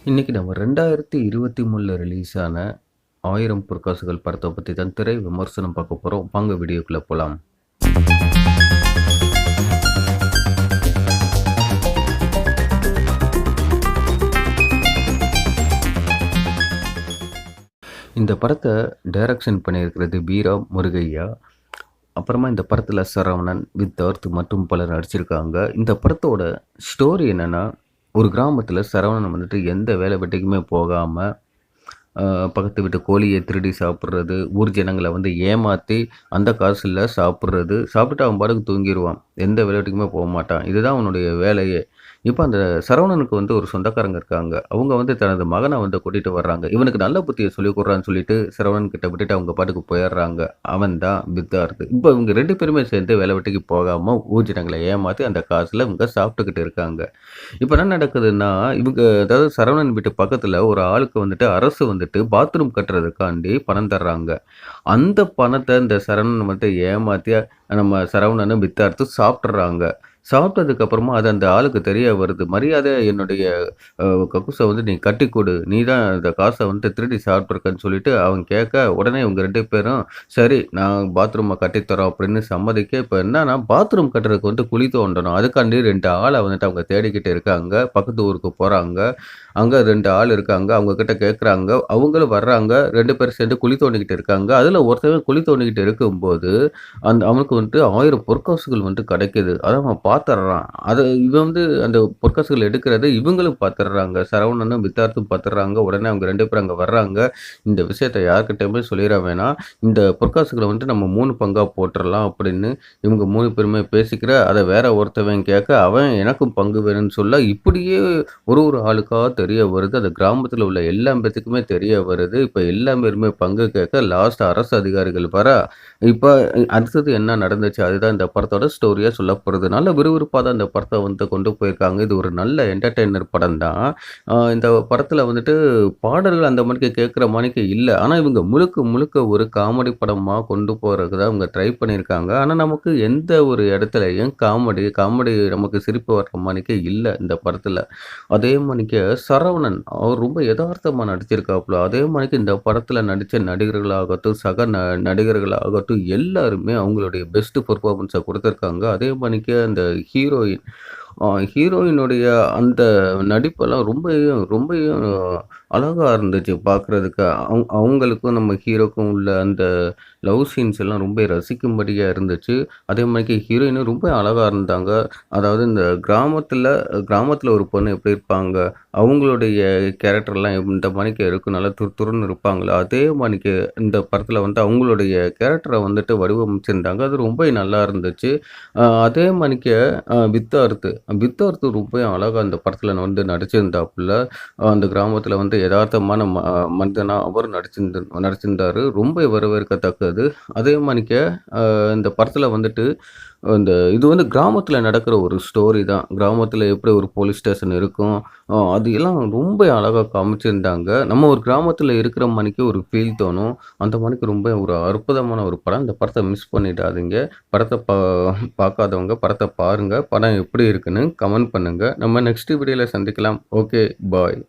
இன்னைக்கு நம்ம 2023ல ரிலீஸ் ஆன 1000 பொற்காசுகள் படத்த பத்தி தான் திரை விமர்சனம் பார்க்க போறோம். வாங்க வீடியோக்குள்ள போலாம். இந்த படத்த டைரக்ஷன் பண்ணியிருக்கிறது வீரா முருகையா. அப்புறமா இந்த படத்துல சரவணன், வித் மற்றும் பலர் நடிச்சிருக்காங்க. இந்த படத்தோட ஸ்டோரி என்னன்னா, ஒரு கிராமத்துல சரவணன் வந்துட்டு எந்த வேலை வெட்டிக்குமே போகாம பக்கத்து வீட்டு கோழியை திருடி சாப்பிட்றது, ஊர் ஜனங்கள வந்து ஏமாத்தி அந்த காசுல சாப்பிட்றது, சாப்பிட்டுட்டு அவன் பாட்டுக்கு தூங்கிருவான். எந்த விளையாட்டுக்குமே போமாட்டான். இதுதான் அவனுடைய வேலையே. இப்ப அந்த சரவணனுக்கு வந்து ஒரு சொந்தக்காரங்க இருக்காங்க. அவங்க வந்து தனது மகன வந்து கூட்டிட்டு வர்றாங்க. இவனுக்கு நல்ல புத்திய சொல்லிக் குடுறான்னு சொல்லிட்டு சரவணன் கிட்ட விட்டுட்டு அவங்க பாட்டுக்கு போயிர்றாங்க. அவன் தான் சித்தார்த். இப்ப இவங்க 2 பேருமே சேர்ந்து வேலை வெட்டிக்கு போகாம ஊர் ஜனங்கள ஏமாத்தி அந்த காசுல இவங்க சாப்பிட்டுக்கிட்டு இருக்காங்க. இப்ப என்ன நடக்குதுன்னா, இவங்க அதாவது சரவணன் வீட்டு பக்கத்துல ஒரு ஆளுக்கு வந்துட்டு அரசு வந்துட்டு பாத்ரூம் கட்டுறதுக்காண்டி பணம் தர்றாங்க. அந்த பணத்த இந்த சரவணன் வந்து ஏமாத்தி நம்ம சரவணனும் வித்தார்த்தும் சாப்ட்டுர்றாங்க. சாப்பிட்டதுக்கு அப்புறமா அது அந்த ஆளுக்கு தெரிய வருது. மரியாதையா என்னுடைய அ கக்கூஸ வந்து நீ கட்டிக் குடு. நீ தான் இந்த காச வந்து திருடி சாப்பிட்டுருக்கன்னு சொல்லிட்டு அவன் கேட்க, உடனே இவங்க 2 பேரும் சரி நான் பாத்ரூம கட்டித் தர்றோம் அப்படின்னு சம்மதிக்க, இப்ப என்னன்னா பாத்ரூம் கட்டுறதுக்கு வந்து குழி தோண்டணும். அதுக்காண்டி 2 ஆள வந்துட்டு அவங்க தேடிக்கிட்டு இருக்காங்க. பக்கத்து ஊருக்கு போறாங்க. அங்க 2 ஆள் இருக்காங்க. அவங்க கிட்ட கேட்குறாங்க. அவங்களும் வர்றாங்க. 2 பேரும் சேர்ந்து குழி தோண்டிக்கிட்டு இருக்காங்க. அதுல ஒருத்தன் குழி தோண்டிக்கிட்டு இருக்கும்போது, அவனுக்கு வந்துட்டு 1000 பொற்காசுகள் வந்துட்டு கிடைக்குது. அத அவன் பாத்துர்றான். இவன் வந்து அந்த பொற்காசுகள் எடுக்கிறத இவங்களும் பாத்துர்றாங்க. சரவணனும், வித்தார்த்தும் பாத்துர்றாங்க. உடனே அவங்க 2 பேரும் அங்க வர்றாங்க. இந்த விஷயத்த யார்கிட்டயுமே சொல்லிற வேணாம். இந்த பொற்காசுகள வந்துட்டு நம்ம 3 பங்கா போட்டுறலாம் அப்படின்னு இவங்க 3 பேருமே பேசிக்கிற, அத வேற ஒருத்தவன் கேட்க, அவன் எனக்கும் பங்கு வேணும்னு சொல்ல, இப்படியே ஒரு ஆளுக்கா தெரிய வருது. அந்த கிராமத்துல உள்ள எல்லா பேத்துக்குமே தெரிய வருது. இப்ப எல்லா பேருமே பங்கு கேட்க, லாஸ்ட் அரசு அதிகாரிகள் வர, இப்ப அடுத்தது என்ன நடந்துச்சு? அதுதான் இந்த படத்தோட ஸ்டோரியா சொல்லப்படுது. நல்ல விறுவிறுப்பா தான் இந்த படத்த வந்து கொண்டு போயிருக்காங்க. இது ஒரு நல்ல என்டர்டெய்னர் படம் தான். இந்த படத்துல வந்துட்டு பாடல்கள் அந்த மாணிக்கு கேட்கிற மாணிக்கு இல்ல. ஆனா இவங்க முழுக்க முழுக்க ஒரு காமெடி படமா கொண்டு போறதுக்கு தான் அவங்க ட்ரை பண்ணியிருக்காங்க. ஆனா நமக்கு எந்த ஒரு இடத்துலயும் காமெடி நமக்கு சிரிப்பு வர்ற மாணிக்கு இல்ல இந்த படத்துல. அதே மாணிக்கு சரவணன் அவர் ரொம்ப எதார்த்தமா நடிச்சிருக்காப்புல. அதே மாணிக்கு இந்த படத்துல நடிச்ச நடிகர்களாகட்டும், சக நடிகர்களாகட்டும் எல்லாருமே அவங்களுடைய பெஸ்ட் பெர்ஃபார்மன்ஸ குடுத்துருக்காங்க. அதே மாணிக்கு அந்த ஹீரோயின் அ ஹீரோயினுடைய அந்த நடிப்பெல்லாம் ரொம்பயும் அழகா இருந்துச்சு பார்க்குறதுக்கு. அவங்களுக்கும் நம்ம ஹீரோக்கும் உள்ள அந்த லவ் சீன்ஸ் எல்லாம் ரொம்ப ரசிக்கும்படியா இருந்துச்சு. அதே மாரிக்கு ஹீரோயினும் ரொம்ப அழகா இருந்தாங்க. அதாவது இந்த கிராமத்தில ஒரு பொண்ணு எப்படி இருப்பாங்க? அவங்களுடைய கேரக்டர்லாம் இந்த மாணிக்கு இருக்கும். நல்லா துருதுருன்னு இருப்பாங்களா, அதே மாணிக்கு இந்த படத்தில வந்து அவங்களுடைய கேரக்டர வந்துட்டு வடிவமைச்சிருந்தாங்க. அது ரொம்ப நல்லா இருந்துச்சு. அதே மாணிக்கு வித் அர்த் ரொம்பவே அழகா அந்த படத்தில வந்து நடிச்சிருந்தாப்புல. அந்த கிராமத்தில வந்து எதார்த்தமான மனிதனா அவர் நடிச்சிருந்தாரு. ரொம்ப வரவேற்கத்தக்கது. அதே மாணிக்கு இந்த படத்தில வந்துட்டு இது வந்து கிராமத்தில நடக்கிற ஒரு ஸ்டோரி தான். கிராமத்தில எப்படி ஒரு போலீஸ் ஸ்டேஷன் இருக்கும். அது எல்லாம் ரொம்ப அழகா காமிச்சிருந்தாங்க. நம்ம ஒரு கிராமத்தில இருக்கிற மாணிக்கு ஒரு ஃபீல் தோணும். அந்த மாணிக்கு ரொம்ப ஒரு அற்புதமான ஒரு படம். இந்த படத்த மிஸ் பண்ணிடாதீங்க. படத்த பார்க்காதவங்க படத்த பாருங்க. படம் எப்படி இருக்குன்னு கமெண்ட் பண்ணுங்க. நம்ம நெக்ஸ்ட் வீடியோல சந்திக்கலாம். ஓகே, பாய்.